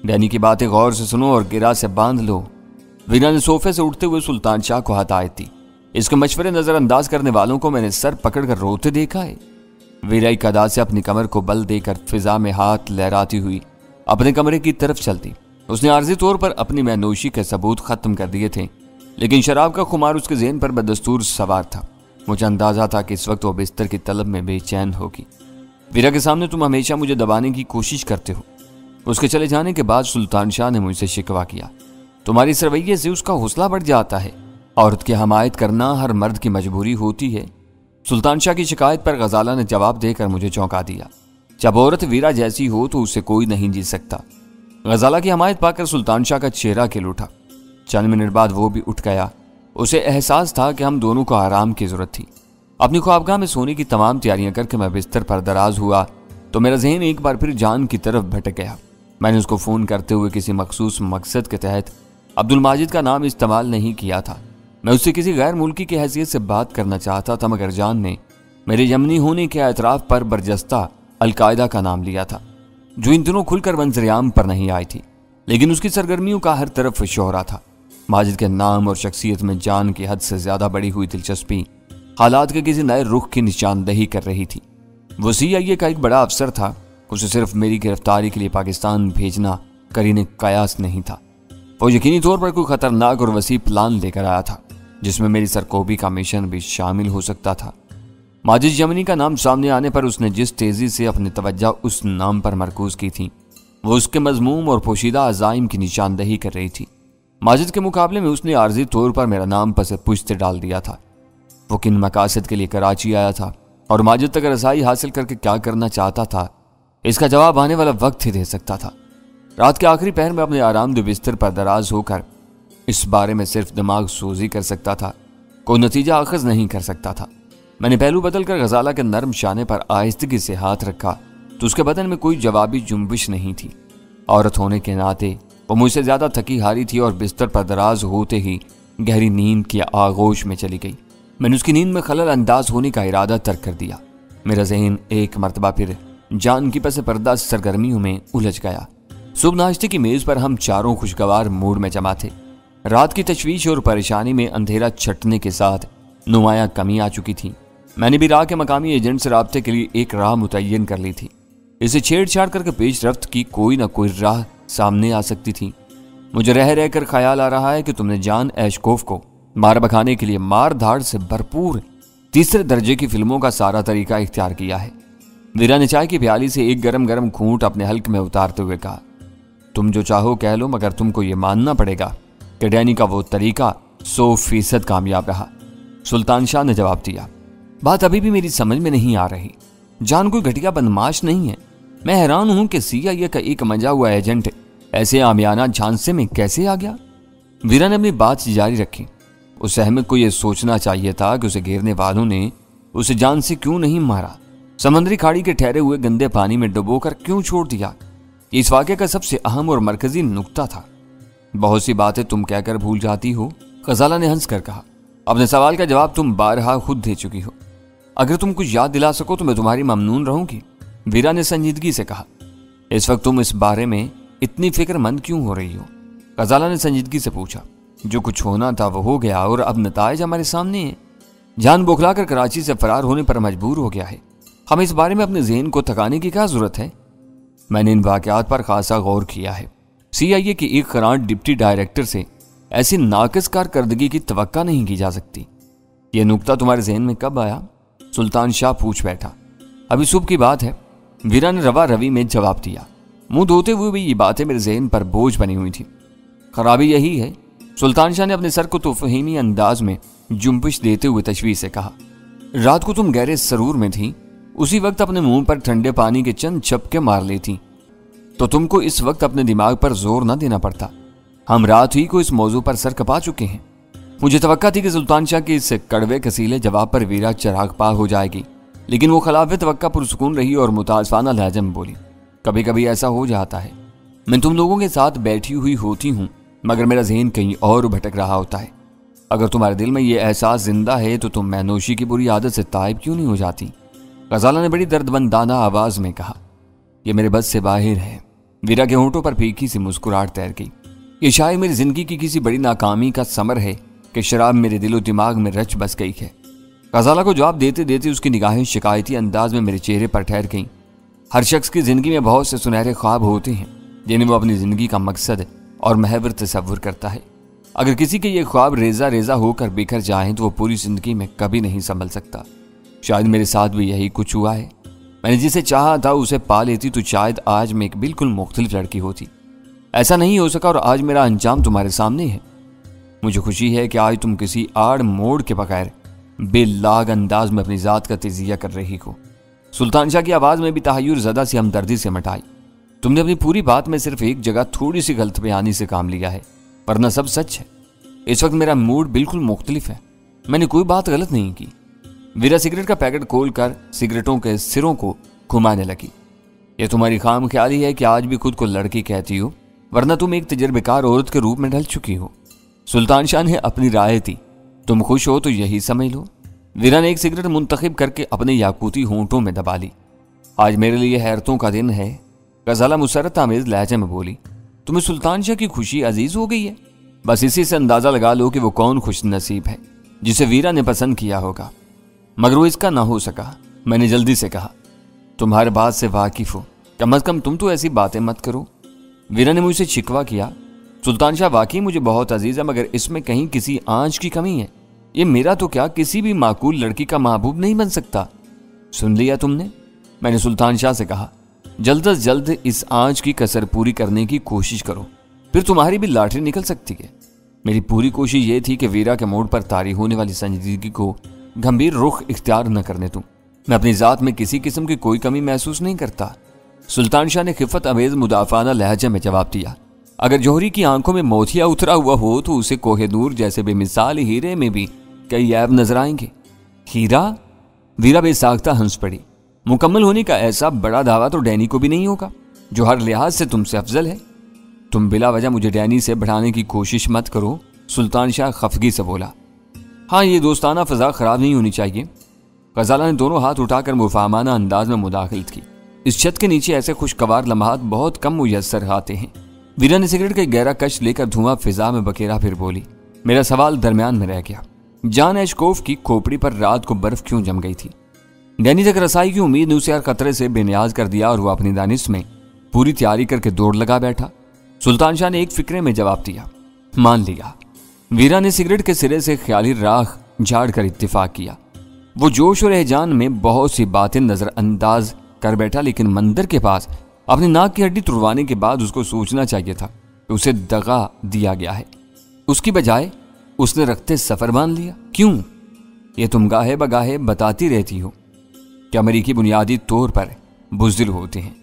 Danny की बातें गौर से सुनो और गिरा से बांध लो। वीरा ने सोफे से उठते हुए सुल्तान शाह को हदायत दी। इसके मशवरे नजरअंदाज करने वालों को मैंने सर पकड़कर रोते देखा है। वीरा एक अदा से अपनी कमर को बल देकर फिजा में हाथ लहराती हुई अपने कमरे की तरफ चलती। उसने आर्जी तौर पर अपनी मैनोशी के सबूत खत्म कर दिए थे, लेकिन शराब का खुमार उसके ज़हन पर बदस्तूर सवार था। मुझे अंदाजा था कि इस वक्त वो बिस्तर की तलब में बेचैन होगी। वीरा के सामने तुम हमेशा मुझे दबाने की कोशिश करते हो। उसके चले जाने के बाद सुल्तान शाह ने मुझसे शिकवा किया, तुम्हारी इस रवैये से उसका हौसला बढ़ जाता है। औरत की हमायत करना हर मर्द की मजबूरी होती है। सुल्तान शाह की शिकायत पर गजाला ने जवाब देकर मुझे चौंका दिया। जब औरत वीरा जैसी हो तो उससे कोई नहीं जीत सकता। गजाला की हमायत पाकर सुल्तान शाह का चेहरा खिल उठा। चंद मिनट बाद वो भी उठ गया। उसे एहसास था कि हम दोनों को आराम की जरूरत थी। अपनी ख्वाबगाह में सोने की तमाम तैयारियां करके मैं बिस्तर पर दराज हुआ तो मेरा जहन एक बार फिर जान की तरफ भटक गया। मैंने उसको फ़ोन करते हुए किसी मखसूस मकसद के तहत अब्दुल माजिद का नाम इस्तेमाल नहीं किया था। मैं उससे किसी गैर मुल्की की हैसियत से बात करना चाहता था, मगर जान ने मेरे यमनी होने के एतराफ़ पर बरजस्ता अलकायदा का नाम लिया था, जो इन दिनों खुलकर मंजरेआम पर नहीं आई थी, लेकिन उसकी सरगर्मियों का हर तरफ शोहरा था। माजिद के नाम और शख्सियत में जान की हद से ज़्यादा बढ़ी हुई दिलचस्पी हालात के किसी नए रुख की निशानदही कर रही थी। वो CIA का एक बड़ा अफसर था। उसे सिर्फ मेरी गिरफ्तारी के लिए पाकिस्तान भेजना करीने कयास नहीं था। वो यकीनी तौर पर कोई खतरनाक और वसी प्लान लेकर आया था, जिसमें मेरी सरकोबी का मिशन भी शामिल हो सकता था। माजिद यमनी का नाम सामने आने पर उसने जिस तेज़ी से अपनी तवज्जो उस नाम पर मरकूज की थी, वो उसके मजमूम और पोशीदा अज़ाइम की निशानदही कर रही थी। माजिद के मुकाबले में उसने आर्जी तौर पर मेरा नाम पस पुश्त डाल दिया था। वो किन मकासद के लिए कराची आया था और माजिद तक रसाई हासिल करके क्या करना चाहता था, इसका जवाब आने वाला वक्त ही दे सकता था। रात के आखिरी पहर में अपने आरामदेह बिस्तर पर दराज होकर इस बारे में सिर्फ दिमाग सोजी कर सकता था, कोई नतीजा अखज़ नहीं कर सकता था। मैंने पहलू बदल कर गजाला के नरम शाने पर आहिस्तगी से हाथ रखा तो उसके बदन में कोई जवाबी जुम्बिश नहीं थी। औरत होने के नाते वो मुझसे ज़्यादा थकी हारी थी और बिस्तर पर दराज होते ही गहरी नींद की आगोश में चली गई। मैंने उसकी नींद में खलल अंदाज होने का इरादा तर्क कर दिया। मेरा जहन एक मरतबा फिर जान की पस पर्दा सरगर्मियों में उलझ गया। सुबह नाश्ते की मेज़ पर हम चारों खुशगवार मूड में जमा थे। रात की तशवीश और परेशानी में अंधेरा छटने के साथ नुमाया कमी आ चुकी थी। मैंने भी राह के मकामी एजेंट से राब्ते के लिए एक राह मुतय्यन कर ली थी। इसे छेड़छाड़ करके पेश रफ्त की कोई ना कोई राह सामने आ सकती थी। मुझे रह रह कर ख्याल आ रहा है कि तुमने जान एशकोफ को मार भखाने के लिए मार धाड़ से भरपूर तीसरे दर्जे की फिल्मों का सारा तरीका इख्तियार किया है। वीरा ने चाय की प्याली से एक गरम गरम घूंट अपने हल्क में उतारते हुए कहा, तुम जो चाहो कह लो, मगर तुमको ये मानना पड़ेगा कि डैनी का वो तरीका 100% कामयाब रहा। सुल्तान शाह ने जवाब दिया, बात अभी भी मेरी समझ में नहीं आ रही। जान कोई घटिया बदमाश नहीं है। मैं हैरान हूं कि CIA का एक मंजा हुआ एजेंट ऐसे आमियाना झांसे में कैसे आ गया। वीरा ने अपनी बात जारी रखी। उस अहमद को यह सोचना चाहिए था कि उसे घेरने वालों ने उसे जान से क्यों नहीं मारा, समंदरी खाड़ी के ठहरे हुए गंदे पानी में डुबोकर क्यों छोड़ दिया। इस वाक़े का सबसे अहम और मरकजी नुक्ता था। बहुत सी बातें तुम कहकर भूल जाती हो, गजाला ने हंस कर कहा। अपने सवाल का जवाब तुम बारहा खुद दे चुकी हो। अगर तुम कुछ याद दिला सको तो मैं तुम्हारी ममनून रहूंगी, वीरा ने संजीदगी से कहा। इस वक्त तुम इस बारे में इतनी फिक्रमंद क्यों हो रही हो, गजाला ने संजीदगी से पूछा। जो कुछ होना था वो हो गया और अब नताइज हमारे सामने है। जान बौखलाकर कराची से फरार होने पर मजबूर हो गया है। हमें इस बारे में अपने ज़हन को थकाने की क्या जरूरत है। मैंने इन वाक़यात पर खासा गौर किया है। CIA की एक खरांट डिप्टी डायरेक्टर से ऐसी नाकिस कारकर्दगी की तवक्का नहीं की जा सकती। यह नुक्ता तुम्हारे जहन में कब आया, सुल्तान शाह पूछ बैठा। अभी सुबह की बात है, वीरा ने रवा रवी में जवाब दिया। मुंह धोते हुए भी ये बातें मेरे जहन पर बोझ बनी हुई थी। खराबी यही है, सुल्तान शाह ने अपने सर को तोफ़हीमी अंदाज में जुम्बिश देते हुए तशवीश से कहा। रात को तुम गहरे सरूर में थी, उसी वक्त अपने मुंह पर ठंडे पानी के चंद छपके मार लेती तो तुमको इस वक्त अपने दिमाग पर जोर न देना पड़ता। हम रात ही को इस मौजू पर सर कपा चुके हैं। मुझे तवक्का थी कि सुल्तान शाह के इस कड़वे कसीले जवाब पर वीरा चिराग पा हो जाएगी, लेकिन वो खिलाफ तवक्का पुरसुकून रही और मुताज़ाना लहजा में बोली। कभी कभी ऐसा हो जाता है, मैं तुम लोगों के साथ बैठी हुई होती हूँ मगर मेरा जहन कहीं और भटक रहा होता है। अगर तुम्हारे दिल में ये एहसास जिंदा है तो तुम मैनोशी की बुरी आदत से ताइब क्यों नहीं हो जाती। गजाला ने बड़ी दर्दमंदाना आवाज में कहा, यह मेरे बस से बाहर है। वीरा के होंठों पर फीकी सी मुस्कुराहट तैर गई। ये शायद मेरी जिंदगी की किसी बड़ी नाकामी का समर है कि शराब मेरे दिलो दिमाग में रच बस गई है। गजाला को जवाब देते देते उसकी निगाहें शिकायती अंदाज में मेरे चेहरे पर ठहर गईं। हर शख्स की जिंदगी में बहुत से सुनहरे ख्वाब होते हैं जिन्हें वो अपनी जिंदगी का मकसद और महवर तसव्वुर करता है। अगर किसी के ये ख्वाब रेजा रेजा होकर बिखर जाएं तो वो पूरी जिंदगी में कभी नहीं संभल सकता। शायद मेरे साथ भी यही कुछ हुआ है। मैंने जिसे चाहा था उसे पा लेती तो शायद आज मैं एक बिल्कुल मुख्तलिफ लड़की होती। ऐसा नहीं हो सका और आज मेरा अंजाम तुम्हारे सामने है। मुझे खुशी है कि आज तुम किसी आड़ मोड़ के बगैर बेलाग अंदाज में अपनी जात का तजिया कर रही हो। सुल्तान शाह की आवाज में भी तहय्युर ज़दा सी हमदर्दी से मटाई। तुमने अपनी पूरी बात में सिर्फ एक जगह थोड़ी सी गलत बयानी से काम लिया है, वरना सब सच है। इस वक्त मेरा मूड बिल्कुल मुख्तलिफ है। मैंने कोई बात गलत नहीं की। वीरा सिगरेट का पैकेट खोलकर सिगरेटों के सिरों को घुमाने लगी। यह तुम्हारी खाम ख्याली है कि आज भी खुद को लड़की कहती हो, वरना तुम एक तजर्बेकार औरत के रूप में ढल चुकी हो। सुल्तान शाह ने अपनी राय दी। तुम खुश हो तो यही समझ लो। वीरा ने एक सिगरेट मुंतखब करके अपने याकूती होंठों में दबा ली। आज मेरे लिए हैरतों का दिन है, गजाला मुसरत आमेज लहजे में बोली। तुम्हें सुल्तान शाह की खुशी अजीज हो गई है। बस इसी से अंदाजा लगा लो कि वो कौन खुश नसीब है जिसे वीरा ने पसंद किया होगा, मगर वो इसका ना हो सका। मैंने जल्दी से कहा, तुम हर बात से वाकिफ हो, कम अज कम तुम तो ऐसी बातें मत करो। वीरा ने मुझसे शिकवा किया। सुल्तान शाह वाकई मुझे बहुत अजीज है, मगर इसमें कहीं किसी आंच की कमी है। ये मेरा तो क्या किसी भी माकूल लड़की का महबूब नहीं बन सकता। सुन लिया तुमने? मैंने सुल्तान शाह से कहा। जल्द अज जल्द इस आंच की कसर पूरी करने की कोशिश करो, फिर तुम्हारी भी लाठी निकल सकती है। मेरी पूरी कोशिश ये थी कि वीरा के मोड़ पर तारी होने वाली संजीदगी को गंभीर रुख इख्तियार न करने दूं। मैं अपनी जात में किसी किस्म की कोई कमी महसूस नहीं करता। सुल्तान शाह ने खिफत अमेज मुदाफाना लहजे में जवाब दिया। अगर जौहरी की आंखों में मोतिया उतरा हुआ हो तो उसे कोहेनूर जैसे बेमिसाल हीरे में भी कई ऐब नजर आएंगे। हीरा? वीरा बेसाख्ता हंस पड़ी। मुकम्मल होने का ऐसा बड़ा दावा तो डैनी को भी नहीं होगा, जो हर लिहाज से तुमसे अफजल है। तुम बिला वजह मुझे डैनी से बढ़ाने की कोशिश मत करो, सुल्तान शाह खफगी से बोला। हाँ, ये दोस्ताना फजा खराब नहीं होनी चाहिए। गजाला ने दोनों हाथ उठाकर मुफाहमाना अंदाज में मुदाखलत की। इस छत के नीचे ऐसे खुशगवार लम्हात बहुत कम मुयस्सर आते हैं। वीरा ने सिगरेट का गहरा कश लेकर धुआं फिजा में बखेरा, फिर बोली। मेरा सवाल दरमियान में रह गया। जान एशकोफ की खोपड़ी पर रात को बर्फ क्यों जम गई थी? डैनी तक रसाई की उम्मीद ने उसे हर खतरे से बेनियाज कर दिया और वो अपनी दानिश में पूरी तैयारी करके दौड़ लगा बैठा। सुल्तान शाह ने एक फिक्रे में जवाब दिया, मान लिया। वीरा ने सिगरेट के सिरे से ख्याली राख झाड़ कर इत्तिफाक किया। वो जोश और एहजान में बहुत सी बातें नजरअंदाज कर बैठा, लेकिन मंदिर के पास अपनी नाक की हड्डी तुड़वाने के बाद उसको सोचना चाहिए था कि उसे दगा दिया गया है। उसकी बजाय उसने रखते सफर मान लिया। क्यों? ये तुम गाहे बगाहे बताती रहती हो कि अमेरिकी बुनियादी तौर पर बुज़दिल होते हैं।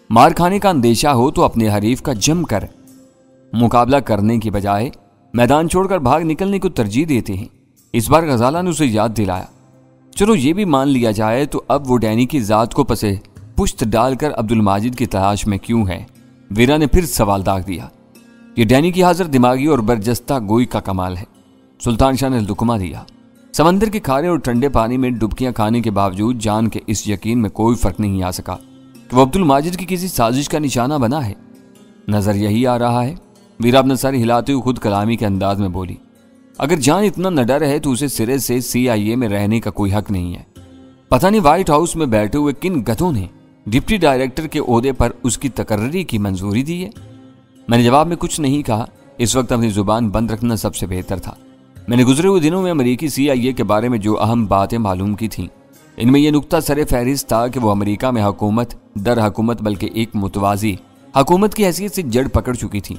मार खाने का अंदेशा हो तो अपने हरीफ का जम कर मुकाबला करने की बजाय मैदान छोड़कर भाग निकलने को तरजीह देते हैं। इस बार गजाला ने उसे याद दिलाया। चलो ये भी मान लिया जाए तो अब वो डैनी की जात को पसे पुश्त डालकर अब्दुल माजिद की तलाश में क्यों है? वीरा ने फिर सवाल दाग दिया। ये डैनी की हाजिर दिमागी और बरजस्ता गोई का कमाल है। सुल्तान शाह ने लुकमा दिया। समंदर के खारे और ठंडे पानी में डुबकियां खाने के बावजूद जान के इस यकीन में कोई फर्क नहीं आ सका कि वो अब्दुल माजिद की किसी साजिश का निशाना बना है। नजर यही आ रहा है। वीरा अपना सर हिलाते हुए खुद कलामी के अंदाज में बोली। अगर जान इतना निडर है तो उसे सिरे से CIA में रहने का कोई हक नहीं है। पता नहीं व्हाइट हाउस में बैठे हुए किन गधों ने डिप्टी डायरेक्टर के ओहदे पर उसकी तकर्री की मंजूरी दी है। मैंने जवाब में कुछ नहीं कहा। इस वक्त अपनी जुबान बंद रखना सबसे बेहतर था। मैंने गुजरे हुए दिनों में अमेरिकी CIA के बारे में जो अहम बातें मालूम की थीं, इनमें यह नुक्ता सरे फहरिस्त था कि वो अमेरिका में हुकूमत दर हुकूमत बल्कि एक मुतवाजी हुकूमत की हैसियत से जड़ पकड़ चुकी थी।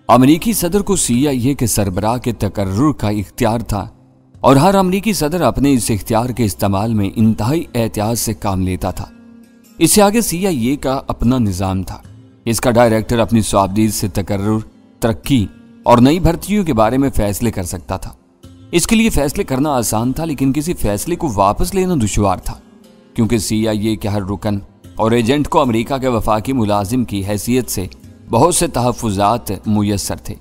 अमेरिकी सदर को CIA के सरबराह के तकर्रुर का इख्तियार था और हर अमेरिकी सदर अपने इस इख्तियार के इस्तेमाल में इंतहाई एहतियात से काम लेता था। इससे आगे CIA का अपना निज़ाम था। इसका डायरेक्टर अपनी स्वाबदीद से तकर्रुर, तरक्की और नई भर्तियों के बारे में फैसले कर सकता था। इसके लिए फैसले करना आसान था, लेकिन किसी फैसले को वापस लेना दुश्वार था, क्योंकि CIA के हर रुकन और एजेंट को अमेरिका के वफाकी मुलाजिम की हैसियत से बहुत से तहफ़्फ़ुज़ात मुयस्सर थे।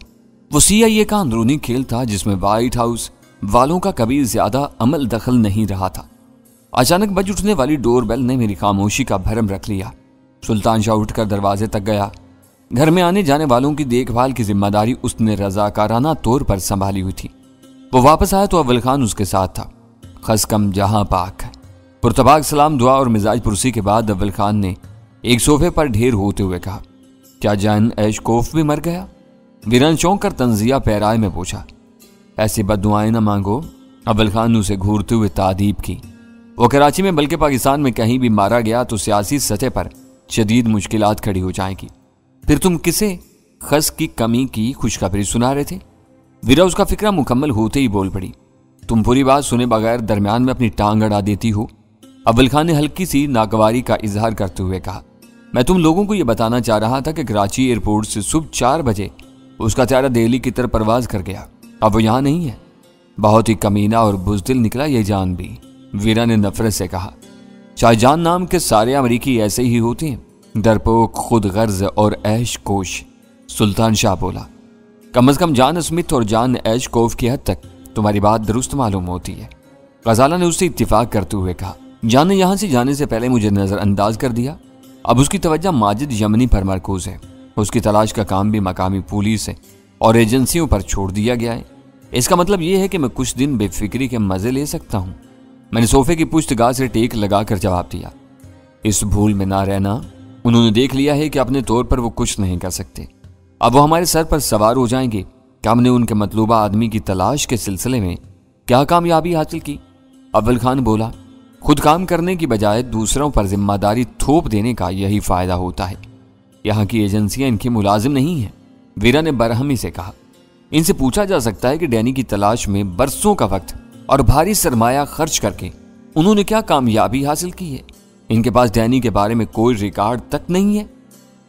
वो CIA का अंदरूनी खेल था जिसमें व्हाइट हाउस वालों का कभी ज्यादा अमल दखल नहीं रहा था। अचानक बज उठने वाली डोर बेल ने मेरी खामोशी का भरम रख लिया। सुल्तान शाह उठकर दरवाजे तक गया। घर में आने जाने वालों की देखभाल की जिम्मेदारी उसने रजाकाराना तौर पर संभाली हुई थी। वो वापस आया तो अव्वल खान उसके साथ था। खस कम जहां पाक। पुरतबाक सलाम दुआ और मिजाज पुरसी के बाद अव्वल खान ने एक सोफे पर ढेर होते हुए कहा, क्या जान ऐशकोफ भी मर गया? वीरान चौंक कर तंजिया पैराए में पूछा। ऐसी बददुआएं न मांगो। अव्वल खान ने उसे घूरते हुए तादीब की। वो कराची में बल्कि पाकिस्तान में कहीं भी मारा गया तो सियासी सतह पर शदीद मुश्किलात खड़ी हो जाएंगी। फिर तुम किसे खस की कमी की खुशखबरी सुना रहे थे? वीरा उसका फिक्रा मुकम्मल होते ही बोल पड़ी। तुम पूरी बात सुने बगैर दरमियान में अपनी टांग अड़ा देती हो। अव्वल खान ने हल्की सी नागवारी का इजहार करते हुए कहा, मैं तुम लोगों को यह बताना चाह रहा था कि कराची एयरपोर्ट से सुबह 4 बजे उसका त्यारा दिल्ली की तरफ परवाज कर गया। अब वो यहाँ नहीं है। बहुत ही कमीना और बुज़दिल निकला ये जान भी। वीरा ने नफरत से कहा, शाहजहान नाम के सारे अमरीकी ऐसे ही होते हैं, डरपोक, खुद गर्ज और ऐश कोश। सुल्तान शाह बोला, कम अज कम जान स्मिथ और जान ऐश कोफ की हद तक तुम्हारी बात दुरुस्त मालूम होती है। गजाला ने उससे इत्तिफाक करते हुए कहा, जान ने यहां से जाने से पहले मुझे नजरअंदाज कर दिया। अब उसकी तवज्जो माजिद यमनी पर मरकूज है। उसकी तलाश का काम भी मकामी पुलिस और एजेंसियों पर छोड़ दिया गया है। इसका मतलब यह है कि मैं कुछ दिन बेफिक्री के मजे ले सकता हूं। मैंने सोफे की पुश्तगाह से टेक लगाकर जवाब दिया, इस भूल में ना रहना। उन्होंने देख लिया है कि अपने तौर पर वो कुछ नहीं कर सकते। अब वो हमारे सर पर सवार हो जाएंगे कि हमने उनके मतलूबा आदमी की तलाश के सिलसिले में क्या कामयाबी हासिल की। अव्वल खान बोला, खुद काम करने की बजाय दूसरों पर जिम्मेदारी थोप देने का यही फायदा होता है। यहाँ की एजेंसियां इनकी मुलाजिम नहीं है। वीरा ने बरहमी से कहा, इनसे पूछा जा सकता है कि डैनी की तलाश में बरसों का वक्त और भारी सरमाया खर्च करके उन्होंने क्या कामयाबी हासिल की है। इनके पास डैनी के बारे में कोई रिकॉर्ड तक नहीं है।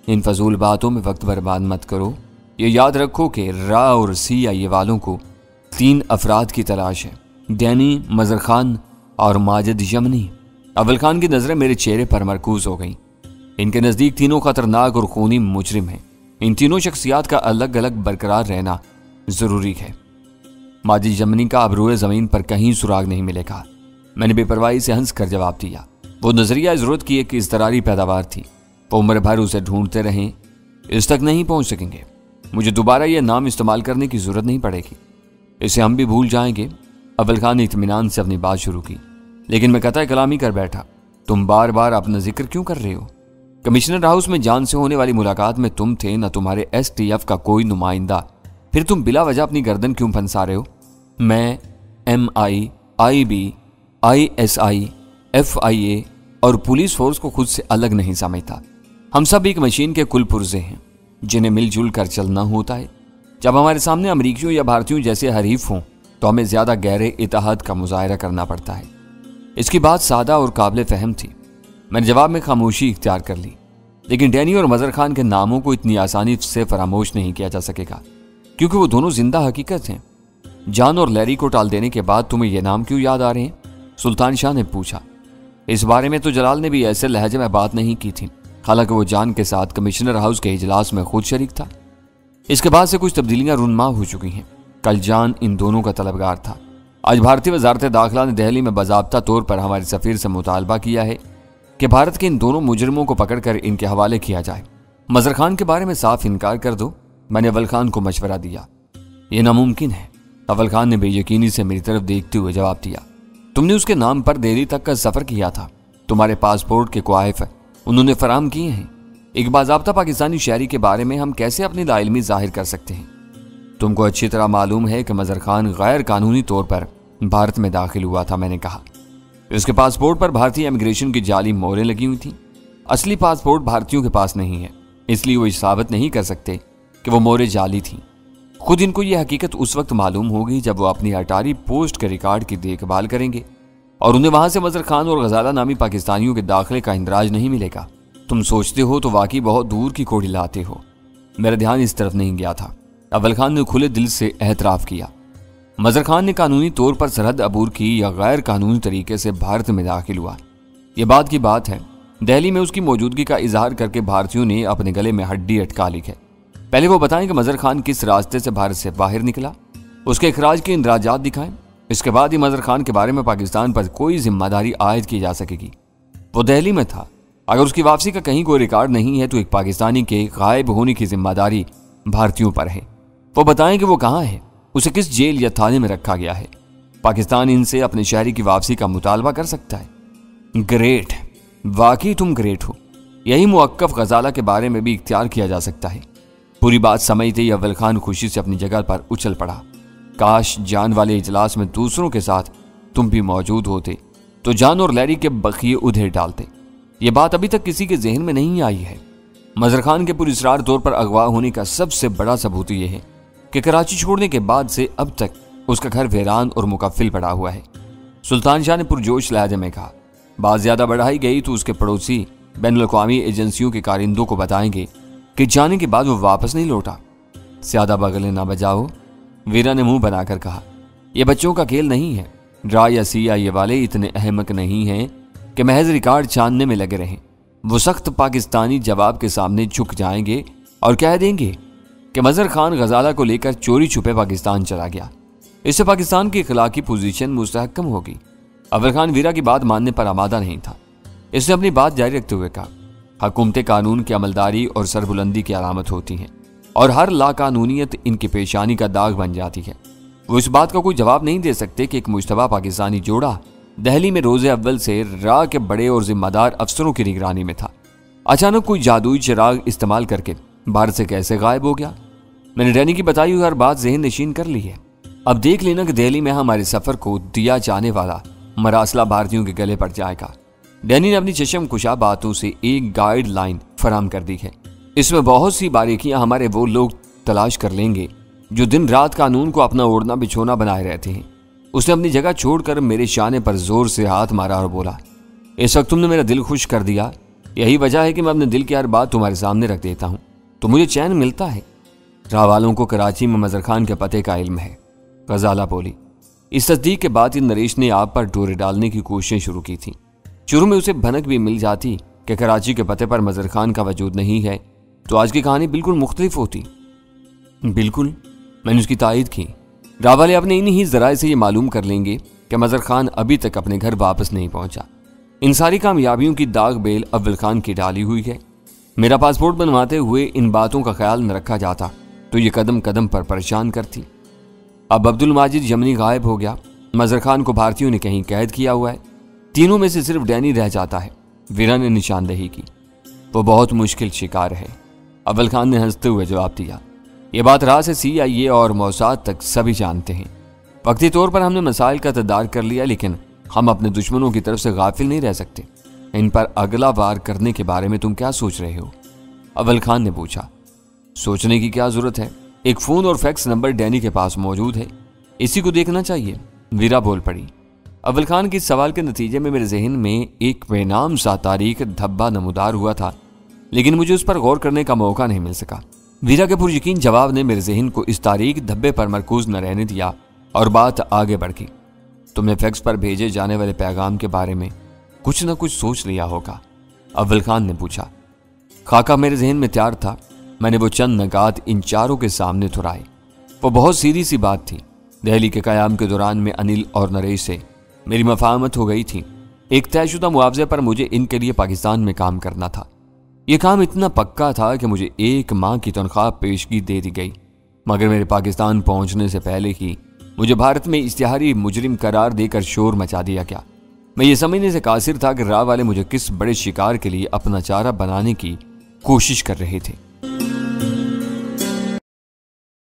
इन फजूल बातों में वक्त बर्बाद मत करो। ये याद रखो कि रा और CIA वालों को 3 अफराद की तलाश है, डैनी, मजर खान और माजिद यमनी। अव्वल खान की नजरें मेरे चेहरे पर मरकूज हो गईं। इनके नज़दीक तीनों खतरनाक और खूनी मुजरिम हैं। इन तीनों शख्सियात का अलग अलग बरकरार रहना जरूरी है। माजिद यमनी का अबरूए ज़मीन पर कहीं सुराग नहीं मिलेगा। मैंने बेपरवाही से हंस कर जवाब दिया। वो नजरिया ज़रूरत की एक इज़तरारी पैदावार थी। वो उम्र भर उसे ढूंढते रहें, इस तक नहीं पहुंच सकेंगे। मुझे दोबारा यह नाम इस्तेमाल करने की जरूरत नहीं पड़ेगी। इसे हम भी भूल जाएंगे। अव्वल खान ने इत्मीनान से अपनी बात शुरू की, लेकिन मैं कतई कलामी कर बैठा। तुम बार बार अपना जिक्र क्यों कर रहे हो? कमिश्नर हाउस में जान से होने वाली मुलाकात में तुम थे, न तुम्हारे STF का कोई नुमाइंदा। फिर तुम बिला वजह अपनी गर्दन क्यों फंसा रहे हो? मैं MI, IB, ISI, FIA और पुलिस फोर्स को खुद से अलग नहीं समझता। हम सब एक मशीन के कुल पुर्जे हैं जिन्हें मिलजुल कर चलना होता है। जब हमारे सामने अमरीकियों या भारतीयों जैसे हरीफ हों तो हमें ज्यादा गहरे इत्तेहाद का मुजाहरा करना पड़ता है। इसकी बात सादा और काबिल फहम थी। मैंने जवाब में खामोशी इख्तियार कर ली। लेकिन डैनी और मजर खान के नामों को इतनी आसानी से फरामोश नहीं किया जा सकेगा, क्योंकि वो दोनों जिंदा हकीकत हैं। जान और लैरी को टाल देने के बाद तुम्हें ये नाम क्यों याद आ रहे हैं? सुल्तान शाह ने पूछा। इस बारे में तो जलाल ने भी ऐसे लहजे में बात नहीं की थी, हालांकि वो जान के साथ कमिश्नर हाउस के इजलास में खुद शरीक था। इसके बाद से कुछ तब्दीलियां रुनमा हो चुकी हैं। कल जान इन दोनों का तलबगार था। आज भारतीय वजारत दाखिला ने दिल्ली में बाज़ाब्ता तौर पर हमारे सफीर से मुतालबा किया है कि भारत के इन दोनों मुजरिमों को पकड़कर इनके हवाले किया जाए। मजर खान के बारे में साफ इनकार कर दो। मैंने अव्वल खान को मशवरा दिया। यह नामुमकिन है। अव्वल खान ने बेयकीनी से मेरी तरफ देखते हुए जवाब दिया। तुमने उसके नाम पर दिल्ली तक का सफर किया था। तुम्हारे पासपोर्ट के क्वाइफ उन्होंने फराम किए हैं। एक बाज़ाब्ता पाकिस्तानी शहरी के बारे में हम कैसे अपनी लाइल्मी जाहिर कर सकते हैं? तुमको अच्छी तरह मालूम है कि मजर खान गैर कानूनी तौर पर भारत में दाखिल हुआ था। मैंने कहा, उसके पासपोर्ट पर भारतीय इमिग्रेशन की जाली मोहरें लगी हुई थी। असली पासपोर्ट भारतीयों के पास नहीं है, इसलिए वो साबित नहीं कर सकते कि वो मोहरें जाली थी। खुद इनको यह हकीकत उस वक्त मालूम होगी जब वो अपनी अटारी पोस्ट के रिकॉर्ड की देखभाल करेंगे और उन्हें वहां से मजर खान और गजाला नामी पाकिस्तानियों के दाखिले का इंदराज नहीं मिलेगा। तुम सोचते हो तो वाकई बहुत दूर की कोड़ी लाते हो। मेरा ध्यान इस तरफ नहीं गया था। अव्वल खान ने खुले दिल से एहतराफ किया। मजर खान ने कानूनी तौर पर सरहद अबूर की या गैर कानूनी तरीके से भारत में दाखिल हुआ। यह बात की बात है, दिल्ली में उसकी मौजूदगी का इजहार करके भारतीयों ने अपने गले में हड्डी अटका ली है। पहले वो बताएं कि मजर खान किस रास्ते से भारत से बाहर निकला, उसके इखराज के इंदराजात दिखाएं। इसके बाद ही मजर खान के बारे में पाकिस्तान पर कोई जिम्मेदारी आयद की जा सकेगी। वो दिल्ली में था, अगर उसकी वापसी का कहीं कोई रिकॉर्ड नहीं है तो एक पाकिस्तानी के गायब होने की जिम्मेदारी भारतीयों पर है। वो बताएं कि वो कहाँ है, उसे किस जेल या थाने में रखा गया है। पाकिस्तान इनसे अपने शहरी की वापसी का मुतालबा कर सकता है। ग्रेट, वाकई तुम ग्रेट हो। यही मुअक्कफ गजाला के बारे में भी इख्तियार किया जा सकता है। पूरी बात समझते ही अव्वल खान खुशी से अपनी जगह पर उछल पड़ा। काश जान वाले इजलास में दूसरों के साथ तुम भी मौजूद होते तो जान और लैरी के बखिए उधेड़ डालते। ये बात अभी तक किसी के जहन में नहीं आई है। मजहर खान के पुरस्रार तौर पर अगवा होने का सबसे बड़ा सबूत यह है कि कराची छोड़ने के बाद से अब तक उसका घर वीरान और मुकफ्फिल पड़ा हुआ है। सुल्तान शाह ने पुरजोश लहजे में कहा, बात ज्यादा बढ़ाई गई तो उसके पड़ोसी बैनुल-अक़वामी एजेंसियों के कारिंदों को बताएंगे कि जाने के बाद वो वापस नहीं लौटा। ज्यादा बगले ना बजाओ, वीरा ने मुंह बनाकर कहा। यह बच्चों का खेल नहीं है। ड्रा या CIA वाले इतने अहमक नहीं हैं कि महज रिकॉर्ड छानने में लगे रहें। वो सख्त पाकिस्तानी जवाब के सामने झुक जाएंगे और कह देंगे कि मजहर खान गजाला को लेकर चोरी छुपे पाकिस्तान चला गया। इससे पाकिस्तान की इखलाकी पोजीशन मुस्तहकम होगी। अव्वल खान वीरा की बात मानने पर आमादा नहीं था। इसने अपनी बात जारी रखते हुए कहा, हुकूमत कानून की अमलदारी और सरबुलंदी की अलामत होती हैं और हर लाकानूनियत इनकी पेशानी का दाग बन जाती है। वो इस बात का कोई जवाब नहीं दे सकते कि एक मुश्तबा पाकिस्तानी जोड़ा दिल्ली में रोजे अव्वल से राह के बड़े और जिम्मेदार अफसरों की निगरानी में था, अचानक कोई जादुई चिराग इस्तेमाल करके भारत से कैसे गायब हो गया। मैंने डैनी की बताई हुई हर बात ज़हन नशीन कर ली है। अब देख लेना कि दिल्ली में हमारे सफर को दिया जाने वाला मरासला भारतीयों के गले पड़ जाएगा। डैनी ने अपनी चशम कुशा बातों से एक गाइडलाइन फराम कर दी है। इसमें बहुत सी बारीकियां हमारे वो लोग तलाश कर लेंगे जो दिन रात कानून को अपना ओढ़ना बिछोना बनाए रहते हैं। उसने अपनी जगह छोड़कर मेरे शाने पर जोर से हाथ मारा और बोला, इस वक्त तुमने मेरा दिल खुश कर दिया। यही वजह है कि मैं अपने दिल की हर बात तुम्हारे सामने रख देता हूँ तो मुझे चैन मिलता है। राह वालों को कराची में मजहर खान के पते का इल्म है, गजाला बोली। इस तस्दीक के बाद इन नरेश ने आप पर डोरे डालने की कोशिशें शुरू की थी। शुरू में उसे भनक भी मिल जाती कि कराची के पते पर मजहर खान का वजूद नहीं है तो आज की कहानी बिल्कुल मुख्तलिफ होती। बिल्कुल, मैंने उसकी तायद की। राह वाले अपने इन्हीं जराए से ये मालूम कर लेंगे कि मजहर खान अभी तक अपने घर वापस नहीं पहुंचा। इन सारी कामयाबियों की दाग बेल अव्वल खान की डाली हुई है। मेरा पासपोर्ट बनवाते हुए इन बातों का ख्याल न रखा जाता तो ये कदम कदम पर परेशान करती। अब अब्दुल माजिद यमनी गायब हो गया, मजहर खान को भारतीयों ने कहीं कैद किया हुआ है। तीनों में से सिर्फ डैनी रह जाता है। वीरा ने निशानदेही की। वो बहुत मुश्किल शिकार है, अव्वल खान ने हंसते हुए जवाब दिया। ये बात राह से CIA और मौसाद तक सभी जानते हैं। वक्ती तौर पर हमने मसाइल का तदार कर लिया, लेकिन हम अपने दुश्मनों की तरफ से गाफिल नहीं रह सकते। इन पर अगला वार करने के बारे में तुम क्या सोच रहे हो? अव्वल खान ने पूछा। सोचने की क्या जरूरत है, एक फोन और फैक्स नंबर डैनी के पास मौजूद है, इसी को देखना चाहिए, वीरा बोल पड़ी। अव्वल खान के सवाल के नतीजे में मेरे जहन में एक बेनाम सा तारीख धब्बा नमूदार हुआ था, लेकिन मुझे उस पर गौर करने का मौका नहीं मिल सका। वीरा के पुरयकीन जवाब ने मेरे जहन को इस तारीख धब्बे पर मरकूज न रहने दिया और बात आगे बढ़ गई। तुमने फैक्स पर भेजे जाने वाले पैगाम के बारे में कुछ न कुछ सोच लिया होगा, अव्वल खान ने पूछा। खाका मेरे जहन में तैयार था। मैंने वो चंद नगात इन चारों के सामने थुराए। वो बहुत सीधी सी बात थी। दिल्ली के क़याम के दौरान में अनिल और नरेश से मेरी मफाहमत हो गई थी। एक तयशुदा मुआवजे पर मुझे इनके लिए पाकिस्तान में काम करना था। यह काम इतना पक्का था कि मुझे 1 माह की तनख्वाह पेशगी दे दी गई, मगर मेरे पाकिस्तान पहुंचने से पहले ही मुझे भारत में इश्तिहारी मुजरिम करार देकर शोर मचा दिया गया। मैं ये समझने से कासिर था कि राह वाले मुझे किस बड़े शिकार के लिए अपना चारा बनाने की कोशिश कर रहे थे।